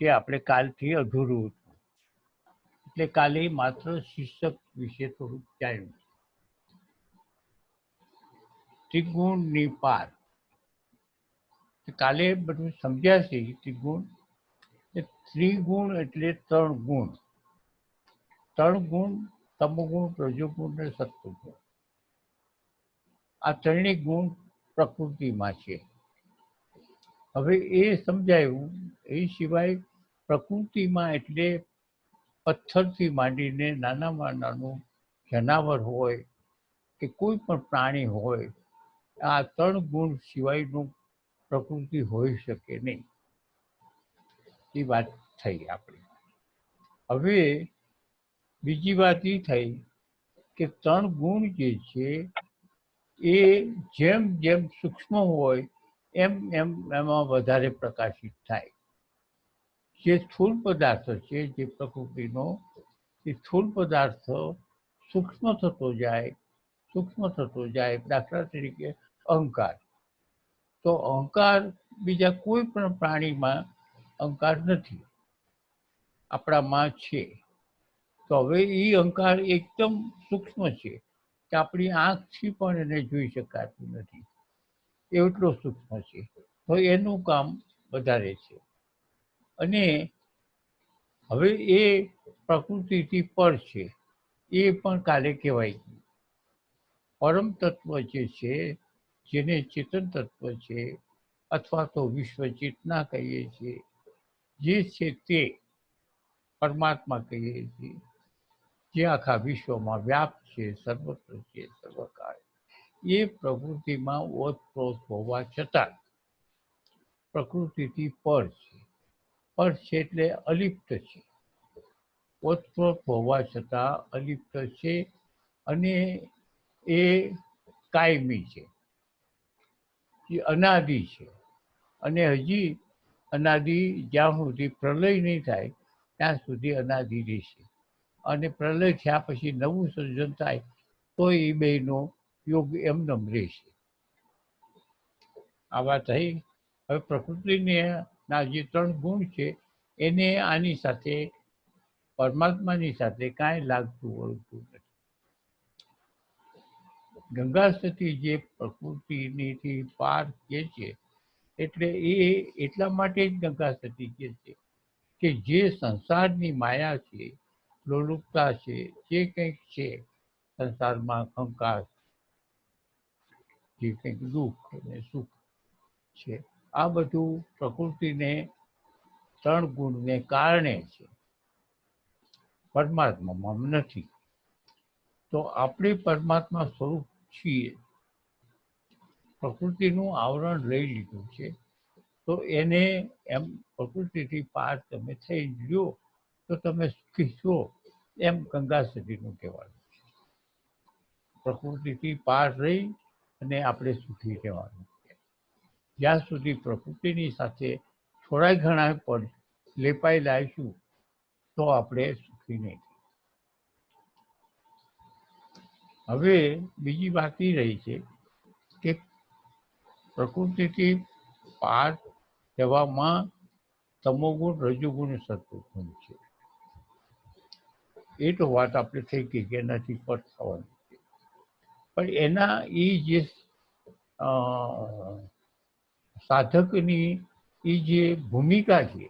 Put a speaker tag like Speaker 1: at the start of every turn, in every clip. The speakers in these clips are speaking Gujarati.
Speaker 1: જે આપણે કાલથી અધૂરું હતું. એટલે કાલે માત્ર શીર્ષક વિશે થોડુંક જાણ્યું. ત્રિગુણની પાર. કાલે બધું સમજ્યા છે. ત્રિગુણ એટલે 3 ગુણ. 3 ગુણ, તમોગુણ, રજોગુણ ને સત્વગુણ. આ ત્રણેય ગુણ પ્રકૃતિમાં છે. હવે એ સમજાયું. એ સિવાય પ્રકૃતિમાં એટલે પથ્થરથી માંડીને નાનામાં નાનું જનાવર હોય કે કોઈ પણ પ્રાણી હોય, આ 3 ગુણ સિવાયનું પ્રકૃતિ હોઈ શકે નહીં. એ વાત થઈ આપણી. હવે બીજી વાત એ થઈ કે 3 ગુણ જે છે એ જેમ જેમ સૂક્ષ્મ હોય એમ એમ એમાં વધારે પ્રકાશિત થાય. જે સ્થૂળ પદાર્થ છે, જે પ્રકૃતિનો, એ સ્થૂળ પદાર્થ સૂક્ષ્મ થતો જાય, સૂક્ષ્મ થતો જાય. દાખલા તરીકે અહંકાર. તો અહંકાર બીજા કોઈ પણ પ્રાણીમાં અહંકાર નથી, આપણામાં છે. તો હવે એ અહંકાર એકદમ સૂક્ષ્મ છે કે આપણી આંખથી પણ એને જોઈ શકાતું નથી, એટલો સૂક્ષ્મ છે. તો એનું કામ વધારે છે. અને હવે એ પ્રકૃતિથી પર છે, એ પણ કાલે કહેવાય. પરમ તત્વ જે છે, જેને ચેતન તત્વ છે અથવા તો વિશ્વ ચેતના કહીએ છીએ, જે છે તે પરમાત્મા કહીએ છીએ, જે આખા વિશ્વમાં વ્યાપ્ત છે, સર્વત્ર છે, સર્વકાળ. એ પ્રકૃતિમાં ઓતપ્રોત હોવા છતાં પ્રકૃતિથી પર છે. પર છે એટલે અલિપ્ત છે. ઓતપ્રોત હોવા છતાં અલિપ્ત છે. અને એ કાયમી છે, એ અનાદિ છે. અને હજી અનાદિ જ્યાં સુધી પ્રલય નહીં થાય ત્યાં સુધી અનાદિ રહેશે. અને પ્રલય થયા પછી નવું સર્જન થાય તો એ બેનો યોગ એમનેમ રહેશે. આ વાત થઈ. હવે પ્રકૃતિના જે 3 ગુણ છે એને આની સાથે, પરમાત્માની સાથે કાંઈ લાગતું વળતું નથી. ગંગા સતી જે પ્રકૃતિથી પાર કે છે, એટલે એ એટલા માટે જ ગંગા સતી કે છે કે જે સંસારની માયા છે, લોલુપતા છે, જે કંઈક છે સંસારમાં, કંકાસ, જે કંઈક દુઃખ અને સુખ છે, આ બધું પ્રકૃતિને 3 ગુણને કારણે છે, પરમાત્મામાં નથી. તો આપણે પરમાત્મા સ્વરૂપ છીએ. પ્રકૃતિનું આવરણ લઈ લીધું છે, તો એને એમ પ્રકૃતિથી પાર તમે થઈ લ્યો તો તમે સુખી છો, એમ ગંગા સતીનું કહેવાનું છે. પ્રકૃતિથી પાર રહી અને આપણે સુખી રહેવાનું છે. જ્યાં સુધી પ્રકૃતિની સાથે થોડા ઘણા પણ લેપાયેલા આવીશું તો આપણે સુખી નહીં. હવે બીજી વાત એ રહી છે કે પ્રકૃતિથી પાર થવામાં તમોગુણ, રજોગુણ, સત્વગુણ છે. એ તો વાત આપણે થઈ ગઈ કે એનાથી પર થવાનું છે. પણ એના એ જે સાધકની એ જે ભૂમિકા છે,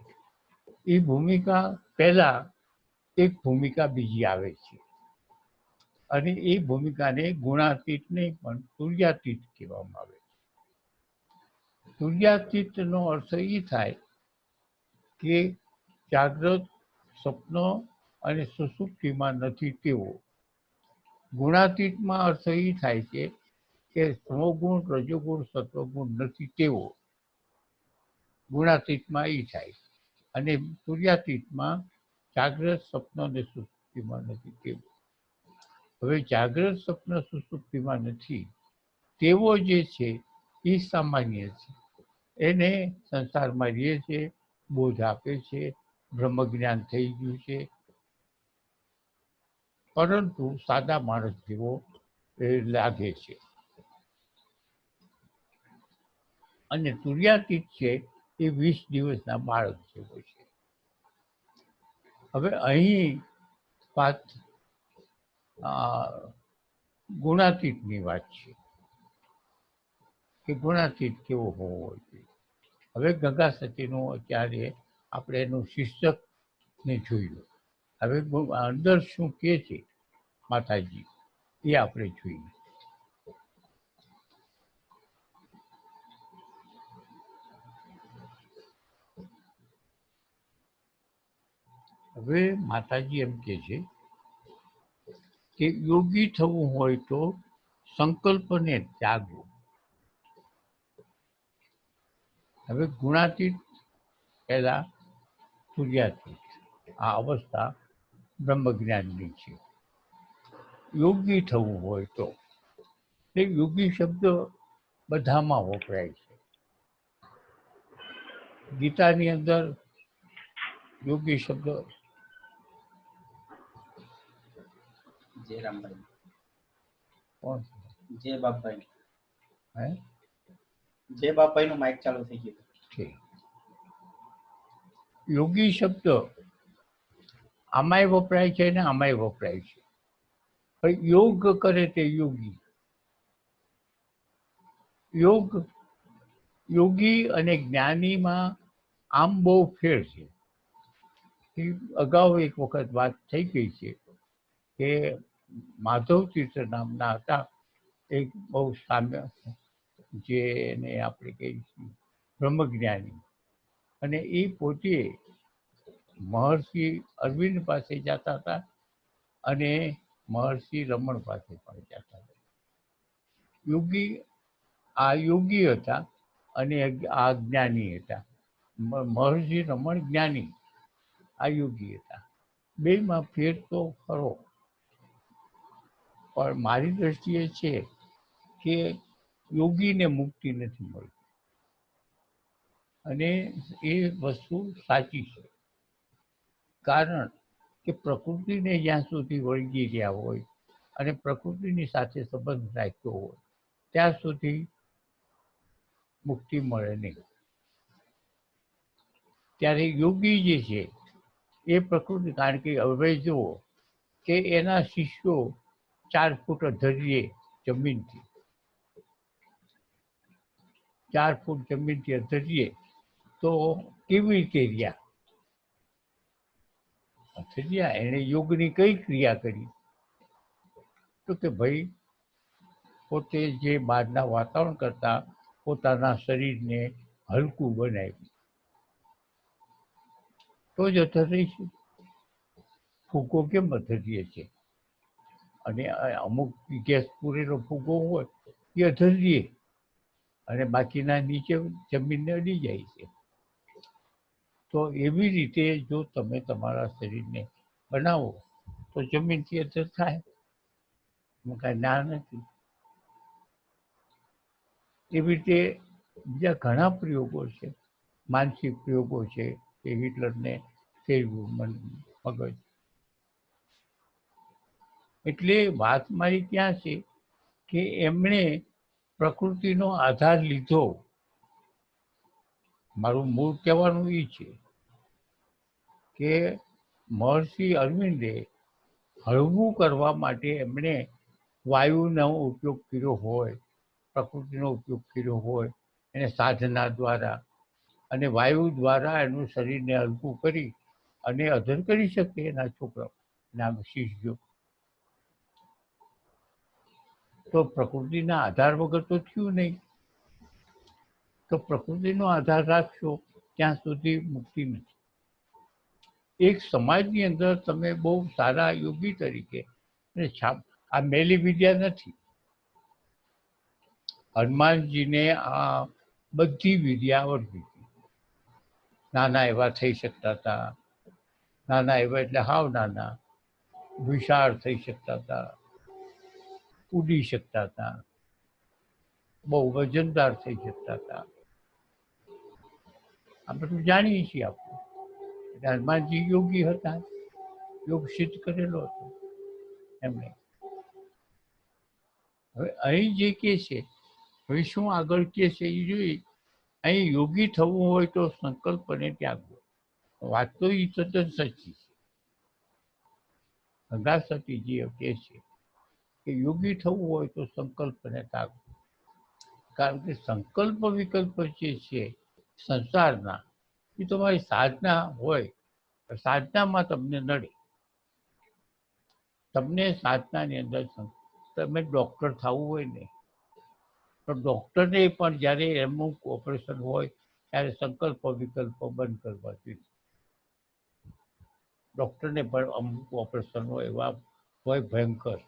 Speaker 1: એ ભૂમિકા પહેલા એક ભૂમિકા બીજી આવે છે. અને એ ભૂમિકાને ગુણાતીત નહીં પણ તુર્યાતીત કહેવામાં આવે છે. તુર્યાતીતનો અર્થ એ થાય કે જાગ્રત, સ્વપ્ન અને સુષુપ્તિમાં નથી તેવો. ગુણાતીતમાં અર્થ એ થાય છે કે તમોગુણ, રજોગુણ, સત્વગુણ નથી તેવો. ગુણાતીતમાં એ થાય. અને તુર્યાતીતમાં જાગ્રત, સ્વપ્ન અને સુષુપ્તિમાં નથી તેવો. હવે જાગ્રત, સ્વપ્ન, સુષુપ્તિમાં નથી તેવો જે છે એ સામાન્ય છે. એને સંસારમાં રહે છે, બોધ આપે છે, બ્રહ્મજ્ઞાન થઈ ગયું છે, પરંતુ સાદા માણસ જેવો લાગે છે. અને તુર્યાતીત છે એ 20 દિવસના બાળક જેવો છે. હવે અહીં વાત ગુણાતીતની વાત છે કે ગુણાતીત કેવો હોવો જોઈએ. હવે ગંગા સતીનું અત્યારે આપણે એનું શીર્ષકને જોયું. હવે અંદર શું કહે છે માતાજી એ આપણે જોઈએ. હવે માતાજી એમ કહે છે કે યોગી થવું હોય તો સંકલ્પને ત્યાગવો. હવે ગુણાતીત પહેલા સૂર્યાતીત આ અવસ્થા બ્રહ્મજ્ઞાનની છે. યોગી થવું હોય તો એ યોગી શબ્દ બધામાં વપરાય છે. ગીતાની અંદર યોગી શબ્દ
Speaker 2: જય રામભાઈ,
Speaker 1: કોણ
Speaker 2: જય બાપભાઈ,
Speaker 1: હે
Speaker 2: જય બાપભાઈ નું માઇક ચાલુ થઈ ગયું
Speaker 1: છે. યોગી શબ્દ આમાંય વપરાય છે ને આમાંય વપરાય છે. પણ યોગ કરે તે યોગી. યોગી અને જ્ઞાનીમાં આમ બહુ ફેર છે. અગાઉ એક વખત વાત થઈ ગઈ છે કે માધવ તીર્થ નામના હતા એક બહુ સામ્ય જેને આપણે કહીએ છીએ બ્રહ્મજ્ઞાની, અને એ પોતે મહર્ષિ અરવિંદ પાસે જતા હતા અને મહર્ષિ રમણ પાસે પણ જતા હતા. યોગી હતા અને આ જ્ઞાની હતા. મહર્ષિ રમણ જ્ઞાની, આ યોગી હતા. બેમાં ફેર તો ખરો, પણ મારી દ્રષ્ટિએ છે કે યોગીને મુક્તિ નથી મળતી અને એ વસ્તુ સાચી છે. કારણ કે પ્રકૃતિને જ્યાં સુધી વળગી રહ્યા હોય અને પ્રકૃતિની સાથે સંબંધ રાખ્યો હોય ત્યાં સુધી મુક્તિ મળે નહીં. ત્યારે યોગી જે છે એ પ્રકૃતિ, કારણ કે હવે જુઓ કે એના શિષ્યો 4 ફૂટ અધરીએ જમીનથી, 4 ફૂટ જમીનથી અધરીએ તો કેવી રીતે રહ્યા? અધર્યા એણે યોગની કઈ ક્રિયા કરી? તો કે ભાઈ પોતે જે બહારના વાતાવરણ કરતાં પોતાના શરીરને હલકું બનાવ્યું તો જ અધર રહીશું. ફૂગો કેમ અધરીએ છે? અને અમુક ગેસ પૂરેલો ફૂગો હોય એ અધરીએ અને બાકીના નીચે જમીનને અડી જાય છે. તો એવી રીતે જો તમે તમારા શરીરને બનાવો તો જમીનથી અધર થાય, એમાં કાંઈ ના નથી. એવી રીતે બીજા ઘણા પ્રયોગો છે, માનસિક પ્રયોગો છે કે હિટલરને ફેરવ્યું મગજ. એટલે વાત મારી ક્યાં છે કે એમણે પ્રકૃતિનો આધાર લીધો. મારું મૂળ કહેવાનું એ છે કે મહર્ષિ અરવિંદે હળવું કરવા માટે એમણે વાયુનો ઉપયોગ કર્યો હોય, પ્રકૃતિનો ઉપયોગ કર્યો હોય, એને સાધના દ્વારા અને વાયુ દ્વારા એનું શરીરને હલકું કરી અને અધર કરી શકે એના છોકરાઓ, એના શિષ્યો. તો પ્રકૃતિના આધાર વગર તો થયું નહીં. તો પ્રકૃતિનો આધાર રાખશો ત્યાં સુધી મુક્તિ નથી. એક સમાજની અંદર તમે બહુ સારા યોગી તરીકે આ મેલી વિદ્યા નથી. હનુમાનજીને આ બધી વિદ્યા આવડતી હતી. નાના એવા થઈ શકતા હતા, નાના એવા એટલે હાવ નાના, વિશાળ થઈ શકતા હતા, ઉડી શકતા હતા, બહુ વજનદાર થઈ શકતા હતા. આ બધું જાણીએ છીએ આપણે. હનુમાનજી યોગી હતા, યોગ સિદ્ધ કરેલો હતો એમણે. હવે અહીં જે કે છે, હવે શું આગળ કે છે એ જોઈ. અહીં યોગી થવું હોય તો સંકલ્પને ત્યાગવો. વાત તો એ તદ્દન સાચી છે. ગંગા સતીજી કહે છે કે યોગી થવું હોય તો સંકલ્પને તાકવું, કારણ કે સંકલ્પ વિકલ્પ જે છે સંસારના એ તમારી સાધના હોય, સાધનામાં તમને નડે. તમને સાધનાની અંદર તમે ડૉક્ટર થવું હોય ને તો ડૉક્ટરને પણ જ્યારે એમનું ઓપરેશન હોય ત્યારે સંકલ્પ વિકલ્પ બંધ કરવા જોઈએ. ડૉક્ટરને પણ અમુક ઓપરેશન હોય એવા હોય ભયંકર,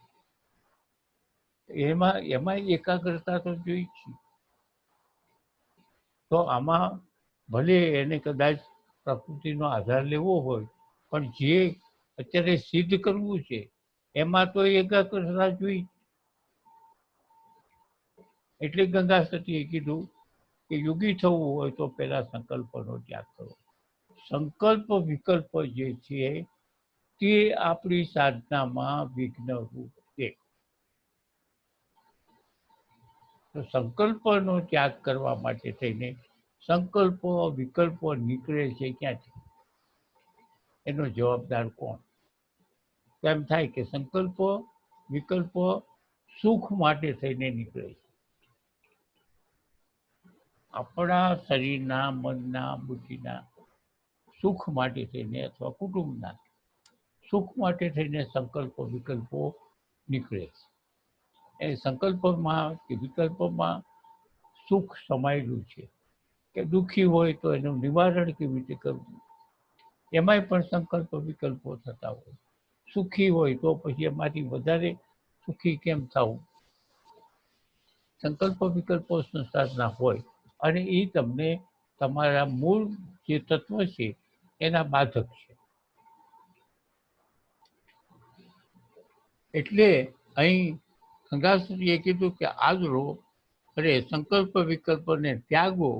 Speaker 1: એમાં એકાગ્રતા તો જોઈ છે. તો આમાં ભલે એને કદાચ પ્રકૃતિનો આધાર લેવો હોય, પણ જે અત્યારે સિદ્ધ કરવું છે એમાં તો એકાગ્રતા જોઈ. એટલે ગંગા સતીએ કીધું કે યોગી થવું હોય તો પહેલા સંકલ્પનો ત્યાગ કરો. સંકલ્પ વિકલ્પ જે છે તે આપણી સાધનામાં વિઘ્નરૂપ છે. તો સંકલ્પનો ત્યાગ કરવા માટે થઈને સંકલ્પો વિકલ્પો નીકળે છે ક્યાંથી? એનો જવાબદાર કોણ? એમ થાય કે સંકલ્પો વિકલ્પો સુખ માટે થઈને નીકળે છે. આપણા શરીરના, મનના, બુદ્ધિના સુખ માટે થઈને અથવા કુટુંબના સુખ માટે થઈને સંકલ્પો વિકલ્પો નીકળે છે. એ સંકલ્પમાં કે વિકલ્પમાં સુખ સમાયેલું છે કે દુઃખી હોય તો એનું નિવારણ કેવી રીતે કરવું, એમાંય પણ સંકલ્પ વિકલ્પો થતા હોય. સુખી હોય તો પછી એમાંથી વધારે સુખી કેમ થવું? સંકલ્પ વિકલ્પો સંસારના હોય અને એ તમને તમારા મૂળ જે તત્વ છે એના બાધક છે. એટલે અહીં ગંગાસતીએ કીધું કે આદરો અરે સંકલ્પ વિકલ્પને ત્યાગો,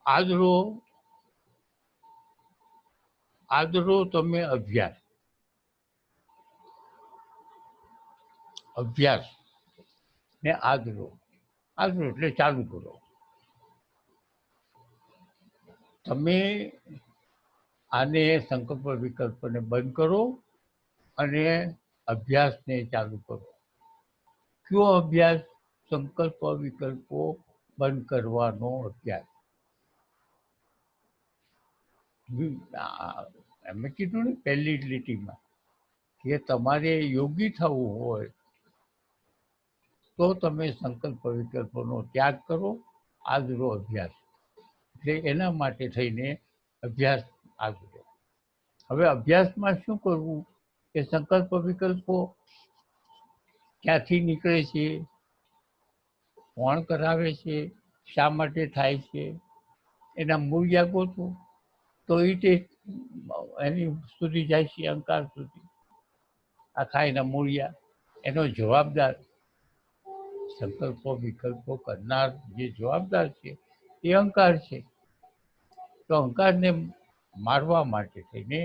Speaker 1: આદરો આદરો તમે અભ્યાસ, અભ્યાસ ને આદરો, આદરો એટલે ચાલુ કરો. તમે આને સંકલ્પ વિકલ્પને બંધ કરો અને અભ્યાસને ચાલુ કરો. કયો અભ્યાસ? સંકલ્પ વિકલ્પો બંધ કરવાનો અભ્યાસ. એમ કીધું ને પહેલી જ લીટીમાં કે તમારે યોગી થવું હોય તો તમે સંકલ્પ વિકલ્પોનો ત્યાગ કરો, આદરો અભ્યાસ. એટલે એના માટે થઈને અભ્યાસ આદરો. હવે અભ્યાસમાં શું કરવું કે સંકલ્પ વિકલ્પો ક્યાંથી નીકળે છે, કોણ કરાવે છે, શા માટે થાય છે, એના મૂળિયા ગોતવું. તો એ તે એની સુધી જાય છે અહંકાર સુધી. આખા એના મૂળિયા, એનો જવાબદાર સંકલ્પો વિકલ્પો કરનાર જે જવાબદાર છે એ અહંકાર છે. તો અહંકારને મારવા માટે થઈને,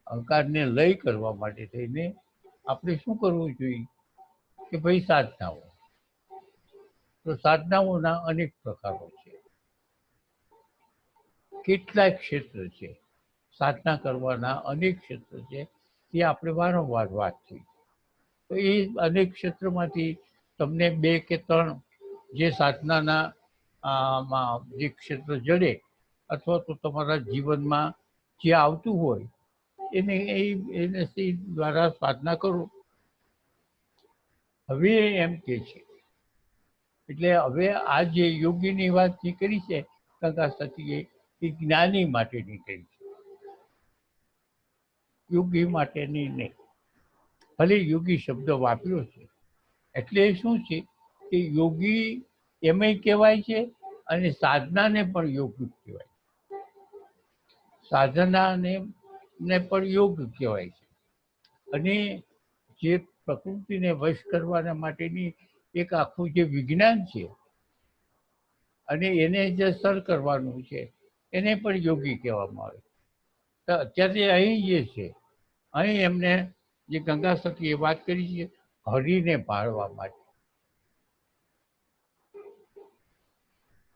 Speaker 1: અહંકારને લય કરવા માટે થઈને આપણે શું કરવું જોઈએ કે ભાઈ સાધનાઓ. તો સાધનાઓના અનેક પ્રકારો છે, કેટલાક ક્ષેત્ર છે, સાધના કરવાના અનેક ક્ષેત્ર છે, એ આપણે વારંવાર વાત થઈ. તો એ અનેક ક્ષેત્રમાંથી તમને 2 કે 3 જે સાધનાના જે ક્ષેત્ર જડે અથવા તો તમારા જીવનમાં જે આવતું હોય એને દ્વારા સાધના કરો. હવે એમ કે છે એટલે હવે આ જે યોગીની વાત જે કરી છે ગંગા સતીએ એ જ્ઞાની માટેની કરી છે, યોગી માટેની નહીં. ભલે યોગી શબ્દ વાપર્યો છે એટલે શું છે કે યોગી એમાંય કહેવાય છે અને સાધનાને પણ યોગ કહેવાય. સાધનાને પણ યોગ કહેવાય છે. અને જે પ્રકૃતિને વશ કરવાના માટેની એક આખું જે વિજ્ઞાન છે અને એને જે સર કરવાનું છે એને પણ યોગી કહેવામાં આવે. તો અત્યારે અહીં જે છે, અહીં એમને જે ગંગા સતીએ વાત કરી છે હરિને ભાળવા માટે.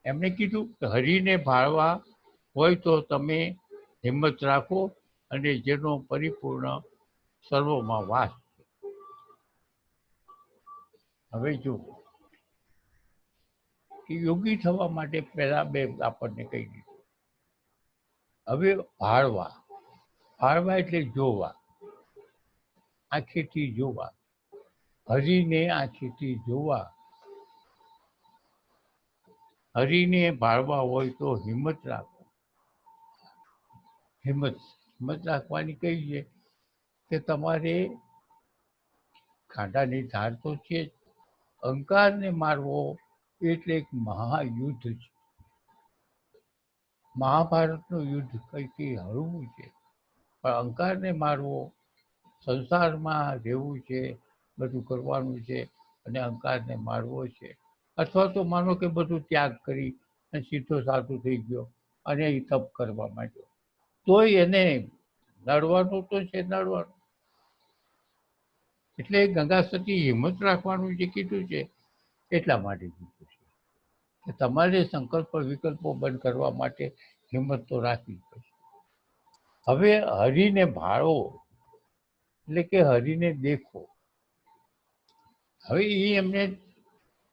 Speaker 1: એમણે કીધું કે હરિને ભાળવા હોય તો તમે હિંમત રાખો અને જેનો પરિપૂર્ણ સર્વમાં વાસ છે. હવે જો કે યોગી થવા માટે પહેલા બે આપણને કહી દીધું. હવે ભાળવા, ભાળવા એટલે જોવા, આંખેથી જોવા, હરિને આંખેથી જોવા. હરિને ભાળવા હોય તો હિંમત રાખો. હિંમત રાખવાની કઈ છે કે તમારે કાંટાની ધાર તો છે જ. અહંકારને મારવો એટલે એક મહાયુદ્ધ છે. મહાભારતનું યુદ્ધ કંઈથી હળવું છે, પણ અહંકારને મારવો, સંસારમાં રહેવું છે, બધું કરવાનું છે અને અહંકારને મારવો છે. અથવા તો માનો કે બધું ત્યાગ કરી અને સીધો સાધુ થઈ ગયો અને એ તપ કરવા માંડ્યો, તોય એને નડવાનું તો છે, નડવાનું. એટલે ગંગા સતી હિંમત રાખવાનું જે કીધું છે એટલા માટે કીધું છે કે તમારે સંકલ્પ વિકલ્પો બંધ કરવા માટે હિંમત તો રાખવી પડશે. હવે હરિને ભાળો એટલે કે હરિને દેખો. હવે એ એમને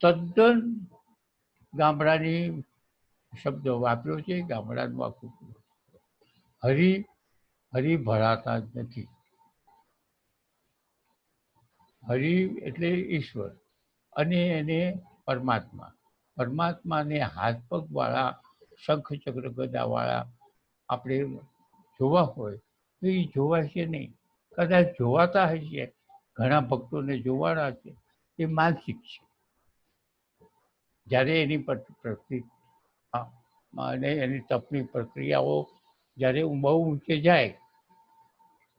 Speaker 1: તદ્દન ગામડાની શબ્દ વાપર્યો છે, ગામડાનું આખું. હરિ ભળાતા જ નથી. હરિ એટલે ઈશ્વર અને એને પરમાત્મા. પરમાત્માને હાથ પગવાળા, શંખ ચક્ર ગદાવાળા આપણે જોવા હોય તો એ જોવાશે નહીં. કદાચ જોવાતા હશે, ઘણા ભક્તોને જોવાના છે, એ માનસિક છે. જ્યારે એની અને એની તપની પ્રક્રિયાઓ જ્યારે બહુ ઊંચે જાય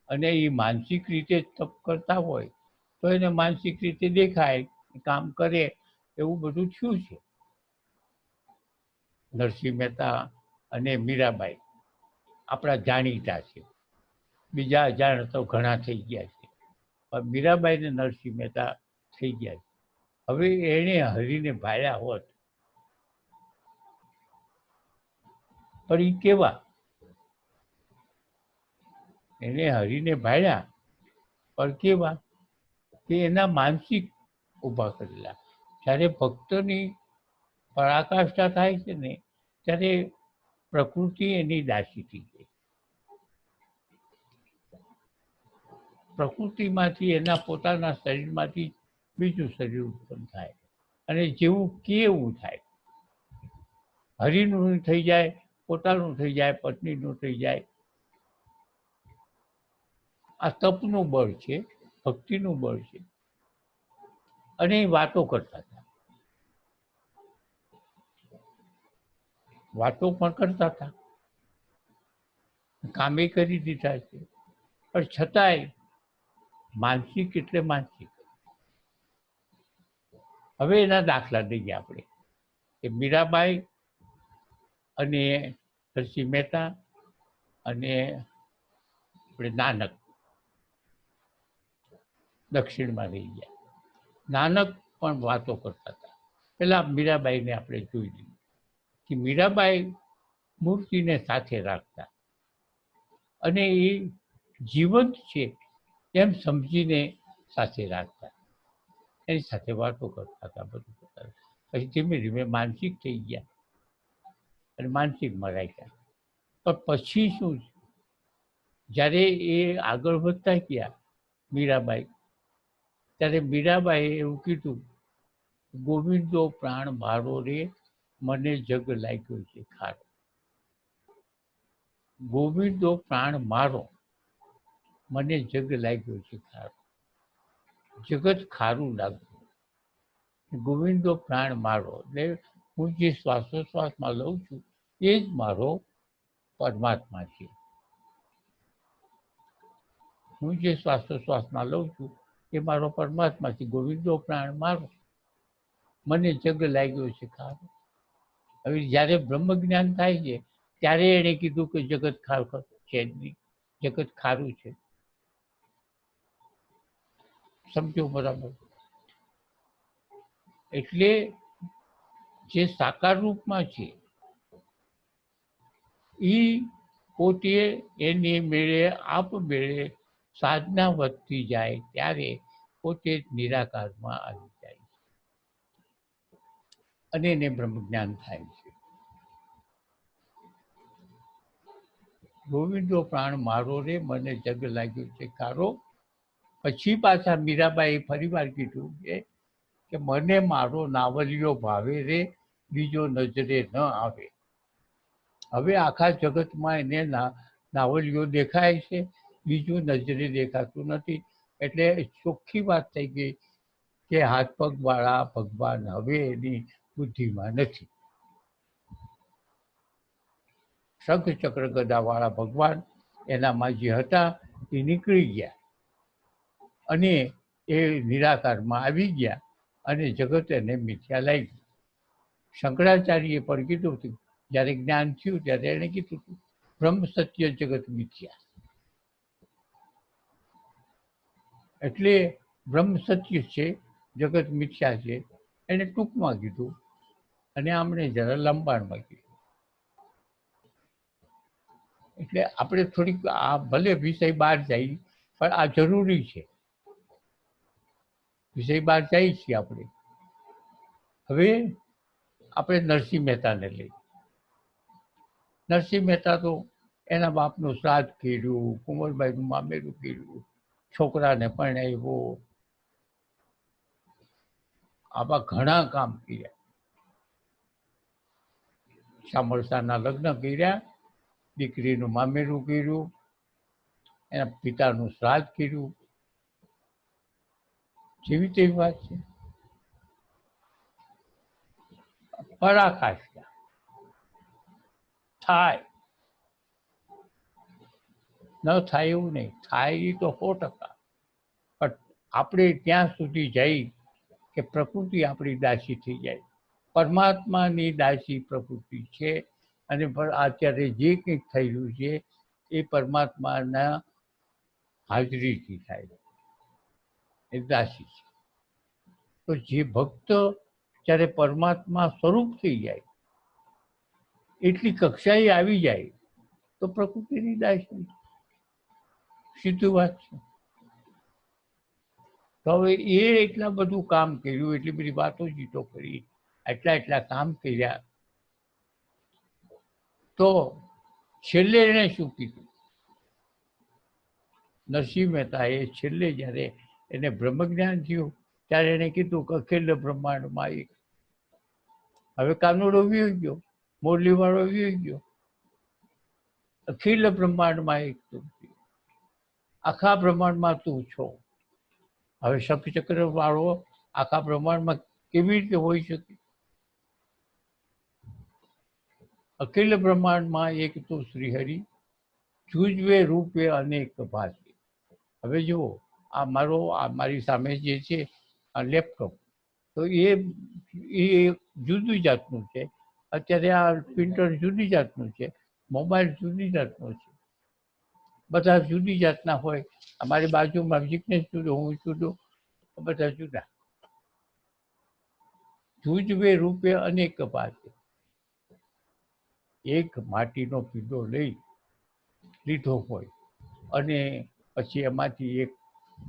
Speaker 1: અને એ માનસિક રીતે તપ કરતા હોય તો એને માનસિક રીતે દેખાય, કામ કરે, એવું બધું થયું છે. નરસિંહ મહેતા અને મીરાબાઈ આપણા જાણીતા છે, બીજા અજાણ તો ઘણા થઈ ગયા છે, પણ મીરાબાઈ ને નરસિંહ મહેતા થઈ ગયા છે. હવે એણે હરિને ભાળ્યા હોત, પણ એ કેવા? એને હરિને ભાળ્યા પણ કેવા કે એના માનસિક ઊભા કરેલા. જ્યારે ભક્તની પરાકાષ્ઠા થાય છે ને ત્યારે પ્રકૃતિ એની દાસી થઈ ગઈ. પ્રકૃતિમાંથી એના પોતાના શરીરમાંથી બીજું શરીર ઉત્પન્ન થાય અને જેવું કે એવું થાય. હરિનું થઈ જાય, પોતાનું થઈ જાય, પત્નીનું થઈ જાય. આ તપનું બળ છે, ભક્તિનું બળ છે. અને એ વાતો કરતા હતા, વાતો પણ કરતા હતા, કામે કરી દીધા છે, પણ છતાંય માનસિક એટલે માનસિક. હવે એના દાખલા દઈએ આપણે કે મીરાબાઈ અને નરસિંહ મહેતા અને આપણે નાનક દક્ષિણમાં રહી ગયા. નાનક પણ વાતો કરતા હતા. પેલા મીરાબાઈને આપણે જોઈ લીધું કે મીરાબાઈ મૂર્તિને સાથે રાખતા અને એ જીવંત છે એમ સમજીને સાથે રાખતા, એની સાથે વાતો કરતા હતા, બધું કરતા. પછી ધીમે ધીમે માનસિક થઈ ગયા અને માનસિકમાં રાખ્યા. પણ પછી શું, જ્યારે એ આગળ વધતા ગયા મીરાબાઈ, ત્યારે મીરાબાઈએ એવું કીધું, ગોવિંદો પ્રાણ મારો રે, મને જગ લાગ્યો છે ખારો. ગોવિંદો પ્રાણ મારો, મને જગ લાગ્યો છે ખારો. જગત ખારું લાગ્યું. ગોવિંદો પ્રાણ મારો એટલે હું જે શ્વાસોશ્વાસમાં લઉં છું એ જ મારો પરમાત્મા છે. હું જે શ્વાસોશ્વાસમાં લઉં છું એ મારો પરમાત્મા છે. ગોવિંદો પ્રાણ મારો, મને જગ લાગ્યો છે ખારો. હવે જ્યારે બ્રહ્મ જ્ઞાન થાય છે ત્યારે એણે કીધું કે જગત ખારું છે જ નહીં, જગત ખારું છે. સમજો બરાબર? એટલે જે સાકાર રૂપમાં છે એ પોતે એની મેળે આપમેળે સાધના વધતી જાય ત્યારે પોતે જ નિરાકારમાં આવી જાય છે અને એને બ્રહ્મજ્ઞાન થાય છે. ગોવિંદો પ્રાણ મારો રે મને જગ લાગ્યું છે કારો. પછી પાછા મીરાબાઈ ફરી વાર કીધું કે મને મારો નાવલિયો ભાવે રે બીજો નજરે ન આવે. હવે આખા જગતમાં એને નાવલિયો દેખાય છે, બીજું નજરે દેખાતું નથી. એટલે ચોખ્ખી વાત થઈ ગઈ કે હાથ પગ વાળા ભગવાન હવે એની બુદ્ધિમાં નથી. શંખ ચક્ર ગદા વાળા ભગવાન એનામાં જે હતા એ નીકળી ગયા અને એ નિરાકારમાં આવી ગયા અને જગત એને મિથ્યા લાગી. શંકરાચાર્યએ પણ કીધું હતું, જ્યારે જ્ઞાન થયું ત્યારે એણે કીધું હતું બ્રહ્મ સત્ય જગત મિથ્યા. એટલે બ્રહ્મ સત્ય છે, જગત મિથ્યા છે, એને ટૂંકમાં કીધું અને આમણે જરા લંબાણમાં કીધું. એટલે આપણે થોડીક આ ભલે વિષય બહાર જાય પણ આ જરૂરી છે. વિષય બહાર જાય છીએ આપણે. હવે આપણે નરસિંહ મહેતાને લઈએ. નરસિંહ મહેતા તો એના બાપનું શ્રાદ્ધ કર્યું, કુંવરબાઈનું મામેરું કર્યું, છોકરાને પરણાવ્યો, આવા ઘણા કામ કર્યા. શામળસાના લગ્ન કર્યા, દીકરીનું મામેરું કર્યું, એના પિતાનું શ્રાદ્ધ કર્યું. જેવી તેવી વાત છે. પરાકાષ્ઠા થાય ન થાય એવું નહીં, થાય એ તો 100%. પણ આપણે ત્યાં સુધી જઈ કે પ્રકૃતિ આપણી દાસી થઈ જાય. પરમાત્માની દાસી પ્રકૃતિ છે અને અત્યારે જે કંઈક થઈ રહ્યું છે એ પરમાત્માના હાજરીથી થાય, એ દાસી છે. તો જે ભક્ત જ્યારે પરમાત્મા સ્વરૂપ થઈ જાય, એટલી કક્ષાએ આવી જાય તો પ્રકૃતિની દાસી. સીધું વાત છે. તો હવે એ એટલા બધું કામ કર્યું, એટલી બધી વાતો જીતો કરી, એટલા કામ કર્યા, તો છેલ્લે એણે શું કીધું? નરસિંહ મહેતાએ છેલ્લે જ્યારે એને બ્રહ્મજ્ઞાન થયું ત્યારે એણે કીધું કે અખિલ બ્રહ્માંડમાં એક. હવે કાનુડો વી ગયો, મોરલીવાળો વી ગયો. અખિલ બ્રહ્માંડમાં એક તું, આખા બ્રહ્માંડમાં તું છો. હવે શંખચક્ર વાળો આખા બ્રહ્માંડમાં કેવી રીતે હોઈ શકે? અખિલ બ્રહ્માંડમાં એક તો શ્રીહરિ, જુજવે રૂપે અનેક ભાષે. હવે જુઓ, મારી સામે જે છે આ લેપટોપ, તો એ જુદી જાતનું છે. અત્યારે આ પ્રિન્ટર જુદી જાતનું છે, મોબાઈલ જુદી જાતનો છે, બધા જુદી જાતના હોય. અમારી બાજુમાં જિજ્ઞેશ જુદો, હું જુદો, બધા જુદા. જુજવે રૂપે અનેક ભાષે. એક માટીનો પીંડો લીધો હોય અને પછી એમાંથી એક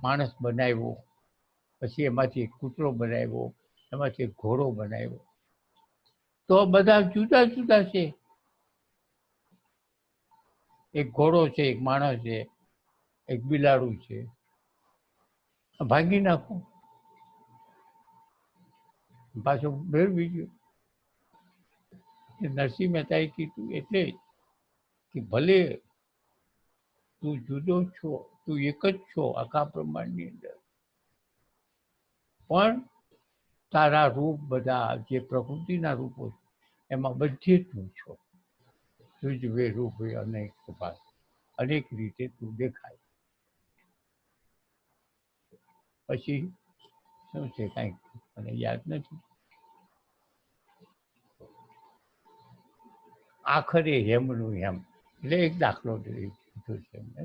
Speaker 1: માણસ બનાવ્યો, પછી એમાંથી એક કૂતરો બનાવ્યો, એમાંથી એક ઘોડો બનાવ્યો, તો બધા જુદા જુદા છે. એક ઘોડો છે, એક માણસ છે, એક બિલાડું છે. ભાંગી નાખો, પાછું મેળવી ગયો. નરસિંહ મહેતાએ કીધું એટલે કે ભલે તું જુદો છો, તું એક જ છો આખા બ્રહ્માંડની અંદર, પણ તારા રૂપ બધા જે પ્રકૃતિના રૂપો છે એમાં બધે તું છો. જુજવે રૂપે અનેક ભાષે, અનેક રીતે તું દેખાય. પછી શું છે કાંઈક મને યાદ નથી. આખરે હેમનું હેમ, એટલે એક દાખલો દીધો છે એમને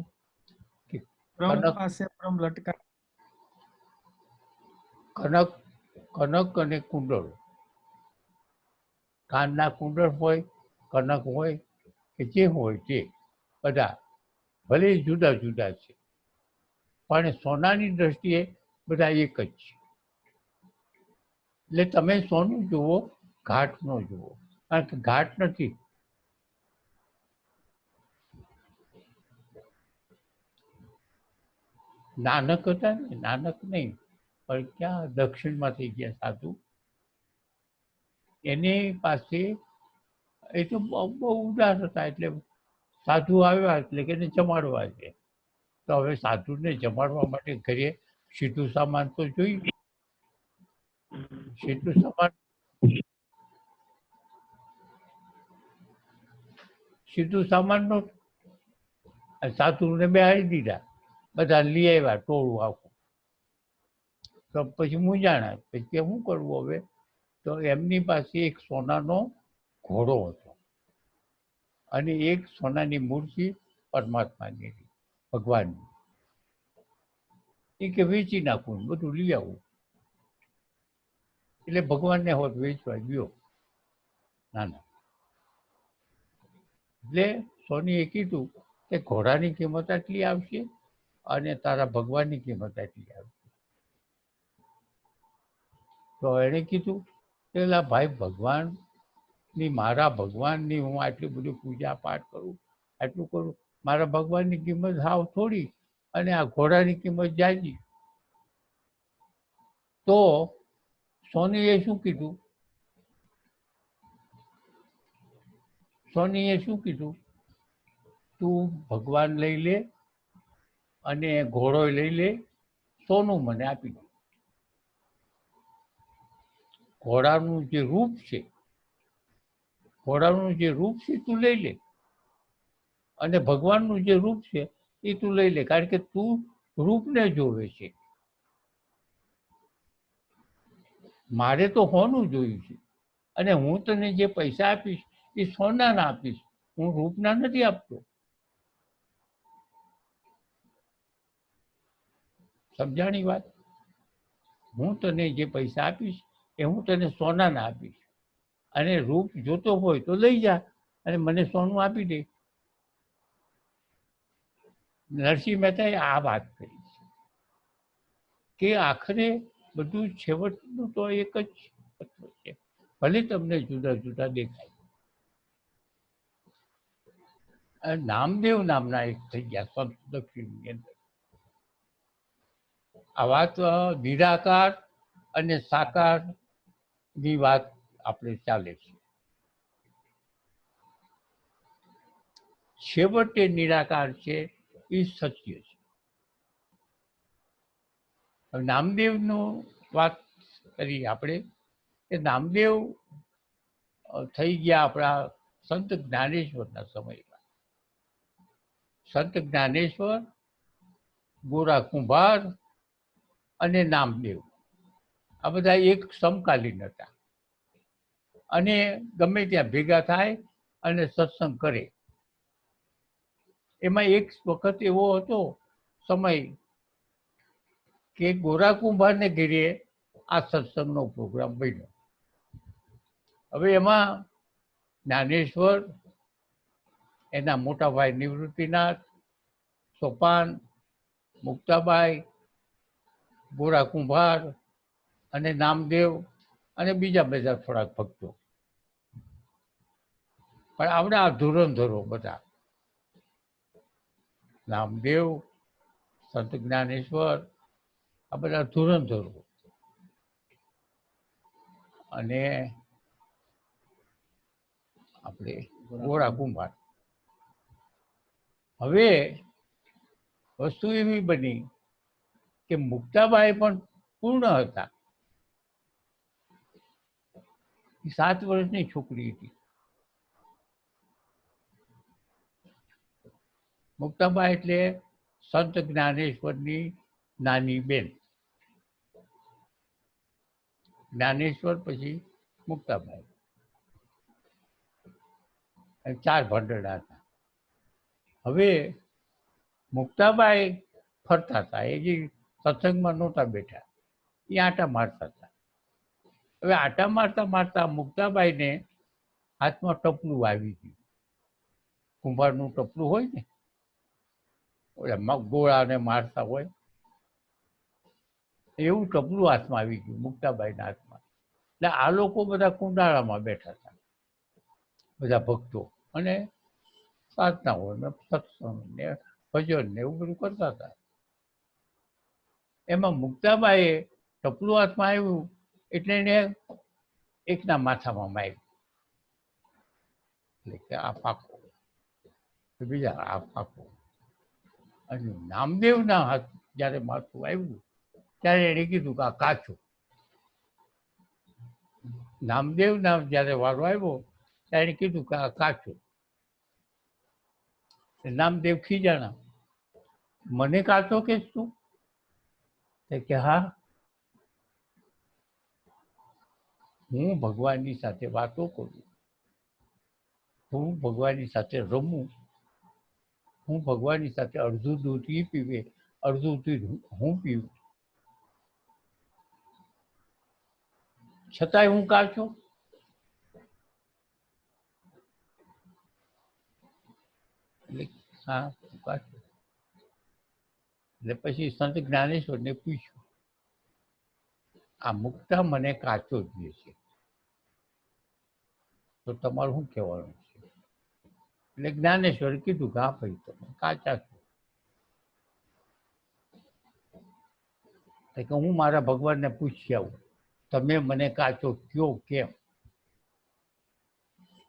Speaker 1: કે
Speaker 3: બ્રહ્મ પાસે બ્રહ્મ લટકા.
Speaker 1: કનક અને કુંડળ, કાનના કુંડળ હોય, કનક હોય કે જે હોય તે બધા ભલે જુદા જુદા છે, પણ સોનાની દ્રષ્ટિએ બધા એક જ છે. એટલે તમે સોનું જુઓ, ઘાટ ન જુઓ, કારણ કે ઘાટ નથી. નાનક હતા ને, નાનક નહીં પણ ક્યાં દક્ષિણમાં થઈ ગયા સાધુ. એની પાસે એ તો બહુ ઉદાર હતા. એટલે સાધુ આવ્યા એટલે કે એને જમાડવા છે. તો હવે સાધુને જમાડવા માટે ઘરે સીધું સામાન તો જોઈએ. સીધું સામાન સીધું સામાન નો સાધુને બેહાડી દીધા. બધા લઈ આવ્યા ટોળું આખું. તો પછી મૂંઝાણા, પછી કે શું કરવું હવે? તો એમની પાસે એક સોનાનો ઘોડો હતો અને એક સોનાની મૂર્તિ પરમાત્માની હતી, ભગવાનની. એ કે વેચી નાખવું, બધું લઈ આવું. એટલે ભગવાનને હોત વેચવા ગયો. ના ના, એટલે સોનીએ કીધું કે ઘોડાની કિંમત આટલી આવશે અને તારા ભગવાનની કિંમત આટલી આવશે. તો એણે કીધું કે લા ભાઈ, ભગવાનની, મારા ભગવાનની હું આટલી બધી પૂજા પાઠ કરું, આટલું કરું, મારા ભગવાનની કિંમત હાવ થોડી અને આ ઘોડાની કિંમત જાજી. તો સોનીએ શું કીધું? સોનીએ શું કીધું? તું ભગવાન લઈ લે અને ઘોડો લઈ લે, સોનું મને આપી દે. ઘોડાનું જે રૂપ છે, ઘોડાનું જે રૂપ છે તું લઈ લે, અને ભગવાનનું જે રૂપ છે એ તું લઈ લે, કારણ કે તું રૂપને જોવે છે. મારે તો હોનું જોયું છે અને હું તને જે પૈસા આપીશ એ સોનાના આપીશ, હું રૂપના નથી આપતો. સમજાણી વાત? હું તને જે પૈસા આપીશ એ હું તને સોનાના આપીશ, અને રૂપ જોતો હોય તો લઈ જા અને મને સોનું આપી દે. નરસિંહ મહેતાએ આ વાત કરી છે કે આખરે બધું છેવટનું તો એક જ તત્વ છે, ભલે તમને જુદા જુદા દેખાય. નામદેવ નામના એક થઈ ગયા સંત દક્ષિણની અંદર. આ વાત નિરાકાર અને સાકારની વાત આપણે ચાલે છે. છેવટે નિરાકાર છે એ સત્ય છે. નામદેવનું વાત કરી આપણે કે નામદેવ થઈ ગયા આપણા સંત જ્ઞાનેશ્વરના સમયમાં. સંત જ્ઞાનેશ્વર, ગોરા કુંભાર અને નામદેવ આ બધા એક સમકાલીન હતા અને ગમે ત્યાં ભેગા થાય અને સત્સંગ કરે. એમાં એક વખત એવો હતો સમય કે ગોરા કુંભારને ઘેરે આ સત્સંગનો પ્રોગ્રામ બન્યો. હવે એમાં જ્ઞાનેશ્વર, એના મોટા ભાઈ નિવૃત્તિનાથ, સોપાન, મુક્તાબાઈ, ગોરા કુંભાર અને નામદેવ અને બીજા બધા થોડાક ભક્તો, પણ આપણે આ ધુરંધરો બધા. નામદેવ, સંત જ્ઞાનેશ્વર, આ બધા ધુરંધરો અને આપણે ગોરા કુંભાર. હવે વસ્તુ એવી બની કે મુક્તાબાઈ પણ પૂર્ણ હતા. 7 વર્ષની છોકરી હતી. મુક્તાબાઈ એટલે સંત જ્ઞાનેશ્વરની નાની બેન. જ્ઞાનેશ્વર પછી મુક્તાબાઈ, 4 ભાંડરડા હતા. હવે મુક્તાબાઈ ફરતા હતા, એ જે સત્સંગમાં નહોતા બેઠા, એ આંટા મારતા હતા. હવે આંટા મારતા મારતા મુક્તાબાઈને હાથમાં ટપલું આવી ગયું. કુંભારનું ટપલું હોય ને, ઓલા ગોળાને મારતા હોય એવું ટપલું હાથમાં આવી ગયું મુક્તાબાઈના હાથમાં. એટલે આ લોકો બધા કુંડાળામાં બેઠા હતા, બધા ભક્તો, અને પ્રાર્થનાઓ ને સત્સંગ ને ભજન ને એવું બધું કરતા હતા. એમાં મુક્તાબાઈએ ટપલું હાથમાં આવ્યું એટલે એને એકના માથામાં માર્યું, એટલે કે આ પાકો, બીજા આ પાકો. અને નામદેવના હાથ જ્યારે માથું આવ્યું ત્યારે એણે કીધું કે આ કાચું. નામદેવના જ્યારે વારો આવ્યો ત્યારે એણે કીધું કે આ કાચું. નામદેવ ખીજાણા, મને કાચો કેસ તું? કે હા, હું ભગવાનની સાથે વાતો કરું, હું ભગવાનની સાથે રમું, હું ભગવાનની સાથે અડધું દૂધ એ પીવે, અડધું દૂધ હું પીવું, છતાંય હું કાચો? એટલે હા, હું કાચો. એટલે પછી સંત જ્ઞાનેશ્વરને પૂછ્યું, આ મુક્તા મને કાચો જ દે છે, તો તમારું શું કહેવાનું છે? એટલે જ્ઞાનેશ્વરે કીધું કે હા ભાઈ, તમે કાચા છો. કે હું મારા ભગવાનને પૂછી આવું, તમે મને કાચો કયો કેમ?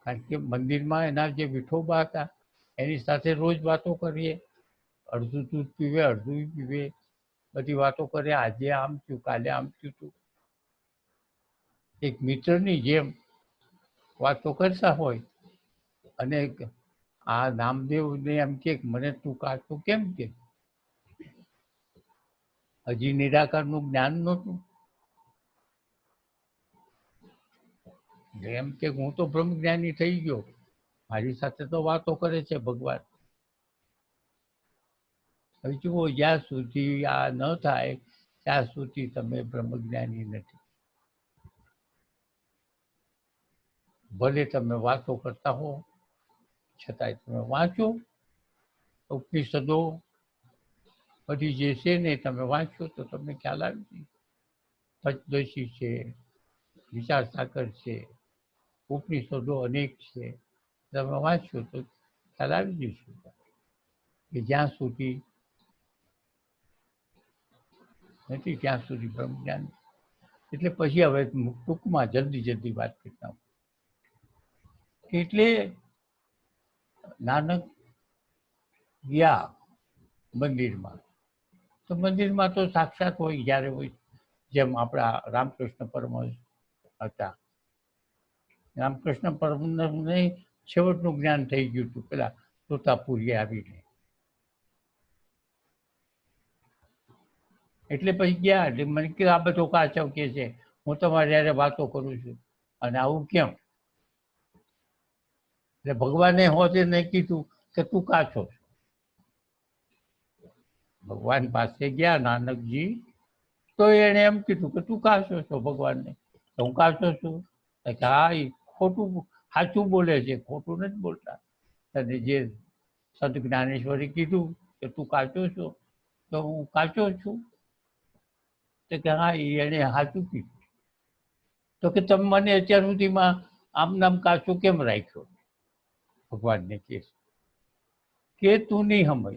Speaker 1: કારણ કે મંદિરમાં એના જે વિઠોબા હતા એની સાથે રોજ વાતો કરીએ, અડધું દૂધ પીવે, અડધું પીવે, બધી વાતો કરે, આજે આમ થયું, કાલે આમ થયું હતું. એક મિત્રની જેમ વાતો કરતા હોય, અને આ નામદેવને એમ કે મને તું કાચો કેમ કે? હજી નિરાકારનું જ્ઞાન નહોતું. એમ કે હું તો બ્રહ્મ જ્ઞાની થઈ ગયો, મારી સાથે તો વાતો કરે છે ભગવાન. હવે જુઓ, જ્યાં સુધી આ ન થાય ત્યાં સુધી તમે બ્રહ્મજ્ઞાની નથી. ભલે તમે વાતો કરતા હો, છતાંય તમે વાંચો ઉપનિષદો બધી જે છે ને, તમે વાંચો તો તમને ખ્યાલ આવી જાય. પંચદશી છે, વિચાર સાગર છે, ઉપનિષદો અનેક છે, તમે વાંચો તો ખ્યાલ આવી જશે કે જ્યાં સુધી નથી ત્યાં સુધી બ્રહ્મજ્ઞાન. એટલે પછી હવે ટૂંકમાં જલ્દી વાત કરતા હું. એટલે નાનક ગયા મંદિરમાં, તો મંદિરમાં તો સાક્ષાત હોય જ્યારે હોય, જેમ આપણા રામકૃષ્ણ પરમહંસ હતા. રામકૃષ્ણ પરમહંસને છેવટનું જ્ઞાન થઈ ગયું હતું પેલા તોતાપુરીએ આવીને. એટલે પછી ગયા, એટલે મને કે આ બધો કાચો કે છે, હું તમારી યારે વાતો કરું છું અને આવું કેમ? એટલે ભગવાને હોતે નહીં કીધું કે તું કાચો છો. ભગવાન પાસે ગયા નાનકજી, તો એણે એમ કીધું કે તું કાચો છો ભગવાનને. તો હું કાચો છું? કે હા, એ ખોટું સાચું બોલે છે, ખોટું નથી બોલતા. અને જે સંત જ્ઞાનેશ્વરે કીધું કે તું કાચો છો, તો હું કાચો છું. તો કે હા, એણે સાચું કીધું. તો કે તમે મને અત્યાર સુધીમાં આમ નામ કાચો કેમ રાખ્યો? ભગવાનને કે તું નહીં સમજ,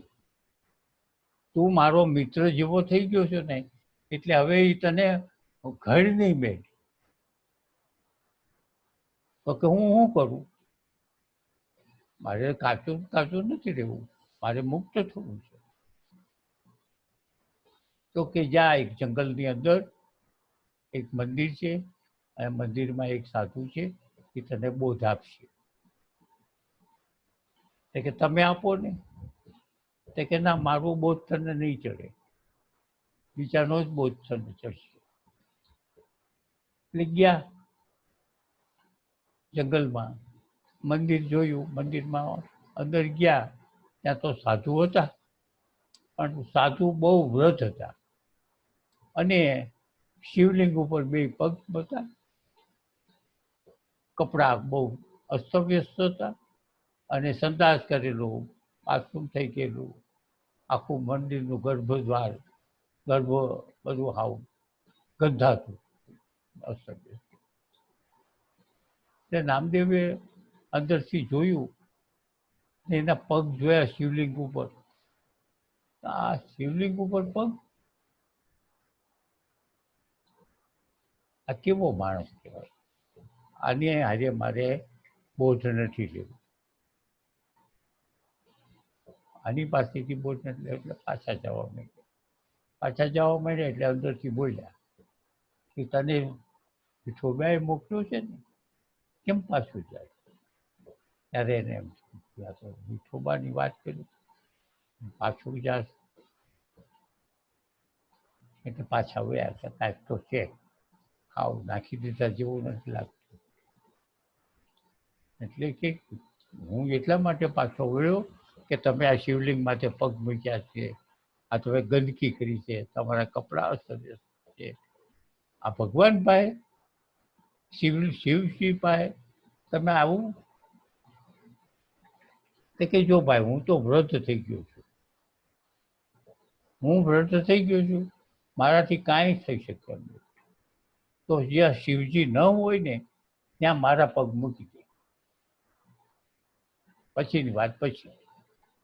Speaker 1: તું મારો મિત્ર જેવો થઈ ગયો છો ને, એટલે હવે એ તને ઘર નહીં બેઠ. તો કે હું શું કરું? મારે કાચું નથી રહેવું, મારે મુક્ત થવું છે. તો કે જા, એક જંગલની અંદર એક મંદિર છે, અને મંદિરમાં એક સાધુ છે, એ તને બોધ આપશે. કે તમે આપો ને? તો કે ના, મારો બોધ તને નહીં ચડે, બીજાનો જ બોધ તને ચડશે. એટલે ગયા જંગલમાં, મંદિર જોયું, મંદિરમાં અંદર ગયા, ત્યાં તો સાધુ હતા, પણ સાધુ બહુ વ્રત હતા, અને શિવલિંગ ઉપર બે પગ હતા, કપડાં બહુ અસ્તવ્યસ્ત હતા, અને સંદાસ કરેલું, બાથરૂમ થઈ ગયેલું, આખું મંદિરનું ગર્ભદ્વાર બધું હાવ ગંધાતું અસ્તવ્યસ્ત. એટલે નામદેવે અંદરથી જોયું ને એના પગ જોયા શિવલિંગ ઉપર. આ શિવલિંગ ઉપર પગ, આ કેવો માણસ કહેવાય, આની હારે મારે બોધ નથી લેવું. આની પાસેથી બોધ નથી લેવું એટલે પાછા જવા માંડ્યા. પાછા જવા માંડ્યા એટલે અંદરથી બોલ્યા કે તને વિઠોબાએ મોકલ્યો છે ને, કેમ પાછું જાય? ત્યારે એને એમ થયું, આ તો વિઠોબાની વાત કરી, પાછું જાય એટલે પાછા વયા કે કાંઈક તો છે, આવું નાખી દીધા જેવું નથી લાગતું. એટલે કે હું એટલા માટે પાછો વળ્યો કે તમે આ શિવલિંગ માથે પગ મૂક્યા છે, આ તમે ગંદકી કરી છે, તમારા કપડાં અસ્તવ્યસ્ત છે. આ ભગવાન પાસે શિવજી પાસે તમે આવું? તો કે જો ભાઈ, હું તો વ્રત થઈ ગયો છું, હું વ્રત થઈ ગયો છું, મારાથી કાંઈ થઈ શકે એમ નથી. તો જ્યાં શિવજી ન હોય ને ત્યાં મારા પગ મૂકી દે, પછીની વાત પછી,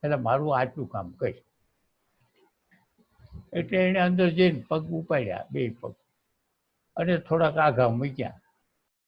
Speaker 1: એટલે મારું આટલું કામ કરી. એટલે એને અંદર જઈને પગ ઉપાડ્યા, બે પગ, અને થોડાક આઘા મૂક્યા.